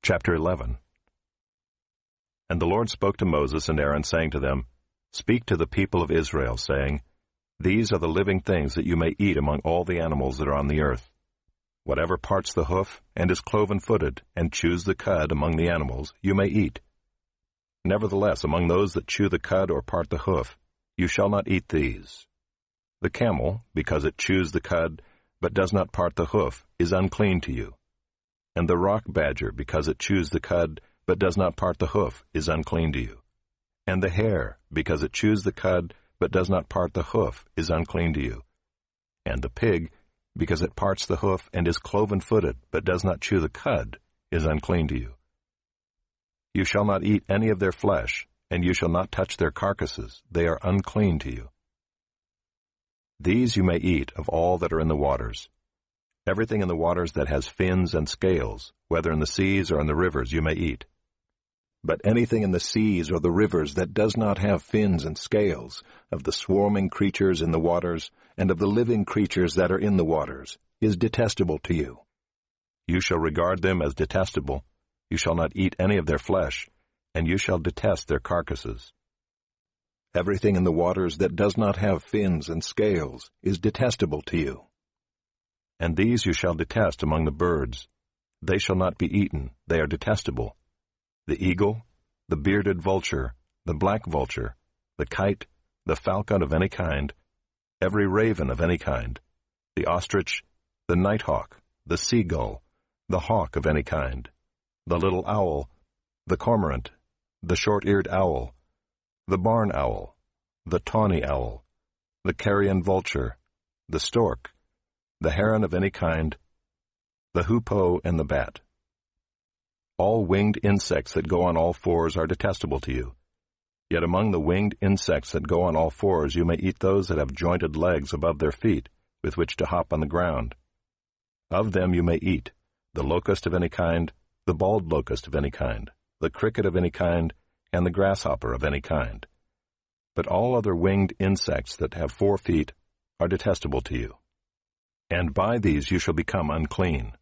Chapter 11. And the Lord spoke to Moses and Aaron, saying to them, Speak to the people of Israel, saying, These are the living things that you may eat among all the animals that are on the earth. Whatever parts the hoof, and is cloven-footed, and chews the cud among the animals, you may eat. Nevertheless, among those that chew the cud or part the hoof, you shall not eat these. The camel, because it chews the cud, but does not part the hoof, is unclean to you. And the rock badger, because it chews the cud, but does not part the hoof, is unclean to you. And the hare, because it chews the cud, but does not part the hoof, is unclean to you. And the pig, because it parts the hoof and is cloven-footed, but does not chew the cud, is unclean to you. You shall not eat any of their flesh, and you shall not touch their carcasses. They are unclean to you. These you may eat of all that are in the waters. Everything in the waters that has fins and scales, whether in the seas or in the rivers, you may eat. But anything in the seas or the rivers that does not have fins and scales, of the swarming creatures in the waters, and of the living creatures that are in the waters, is detestable to you. You shall regard them as detestable. You shall not eat any of their flesh, and you shall detest their carcasses. Everything in the waters that does not have fins and scales is detestable to you. And these you shall detest among the birds. They shall not be eaten, they are detestable. The eagle, the bearded vulture, the black vulture, the kite, the falcon of any kind, every raven of any kind, the ostrich, the nighthawk, the seagull, the hawk of any kind, the little owl, the cormorant, the short-eared owl, the barn owl, the tawny owl, the carrion vulture, the stork, the heron of any kind, the hoopoe and the bat. All winged insects that go on all fours are detestable to you. Yet among the winged insects that go on all fours you may eat those that have jointed legs above their feet, with which to hop on the ground. Of them you may eat the locust of any kind, the bald locust of any kind, the cricket of any kind, and the grasshopper of any kind. But all other winged insects that have 4 feet are detestable to you. And by these you shall become unclean.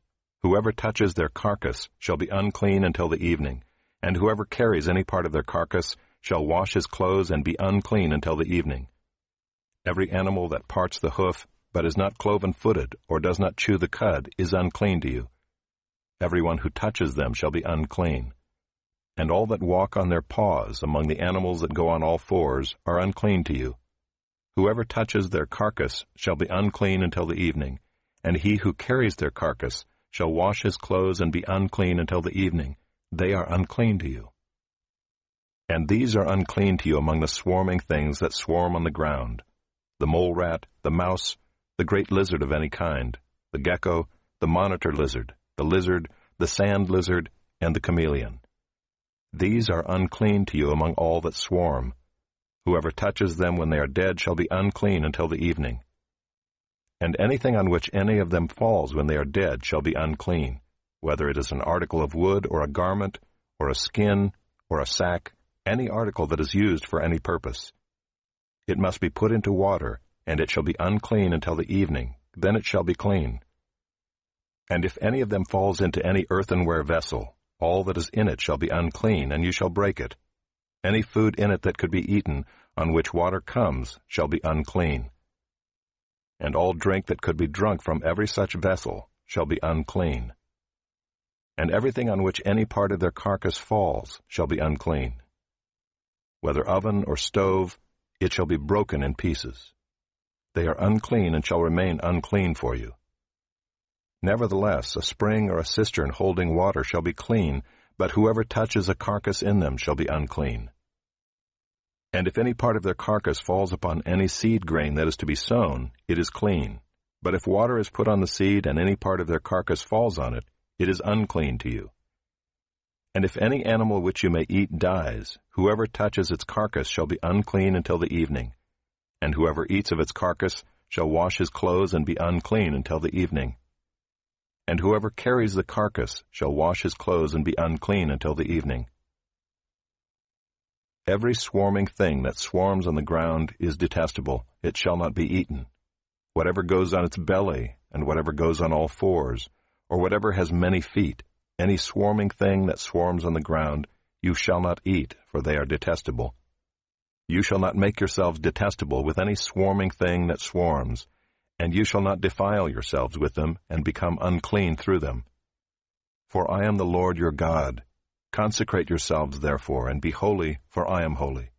Whoever touches their carcass shall be unclean until the evening, and whoever carries any part of their carcass shall wash his clothes and be unclean until the evening. Every animal that parts the hoof, but is not cloven-footed, or does not chew the cud, is unclean to you. Everyone who touches them shall be unclean. And all that walk on their paws among the animals that go on all fours are unclean to you. Whoever touches their carcass shall be unclean until the evening, and he who carries their carcass shall wash his clothes and be unclean until the evening. They are unclean to you. And these are unclean to you among the swarming things that swarm on the ground, the mole rat, the mouse, the great lizard of any kind, the gecko, the monitor lizard, the sand lizard, and the chameleon. These are unclean to you among all that swarm. Whoever touches them when they are dead shall be unclean until the evening. And anything on which any of them falls when they are dead shall be unclean, whether it is an article of wood or a garment, or a skin, or a sack, any article that is used for any purpose. It must be put into water, and it shall be unclean until the evening, then it shall be clean. And if any of them falls into any earthenware vessel, all that is in it shall be unclean, and you shall break it. Any food in it that could be eaten, on which water comes, shall be unclean. And all drink that could be drunk from every such vessel shall be unclean. And everything on which any part of their carcass falls shall be unclean. Whether oven or stove, it shall be broken in pieces. They are unclean and shall remain unclean for you. Nevertheless, a spring or a cistern holding water shall be clean, but whoever touches a carcass in them shall be unclean. And if any part of their carcass falls upon any seed grain that is to be sown, it is clean. But if water is put on the seed and any part of their carcass falls on it, it is unclean to you. And if any animal which you may eat dies, whoever touches its carcass shall be unclean until the evening. And whoever eats of its carcass shall wash his clothes and be unclean until the evening. And whoever carries the carcass shall wash his clothes and be unclean until the evening. Every swarming thing that swarms on the ground is detestable. It shall not be eaten. Whatever goes on its belly, and whatever goes on all fours, or whatever has many feet, Any swarming thing that swarms on the ground you shall not eat, for they are detestable. You shall not make yourselves detestable with any swarming thing that swarms, and you shall not defile yourselves with them and become unclean through them. For I am the Lord your God. Consecrate yourselves therefore, and be holy, for I am holy.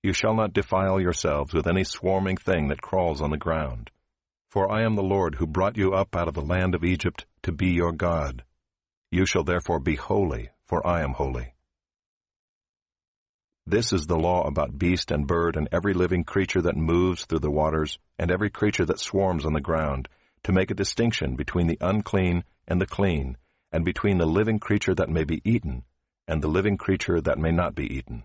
You shall not defile yourselves with any swarming thing that crawls on the ground. For I am the Lord who brought you up out of the land of Egypt to be your God. You shall therefore be holy, for I am holy. This is the law about beast and bird and every living creature that moves through the waters and every creature that swarms on the ground, to make a distinction between the unclean and the clean, and between the living creature that may be eaten and the living creature that may not be eaten.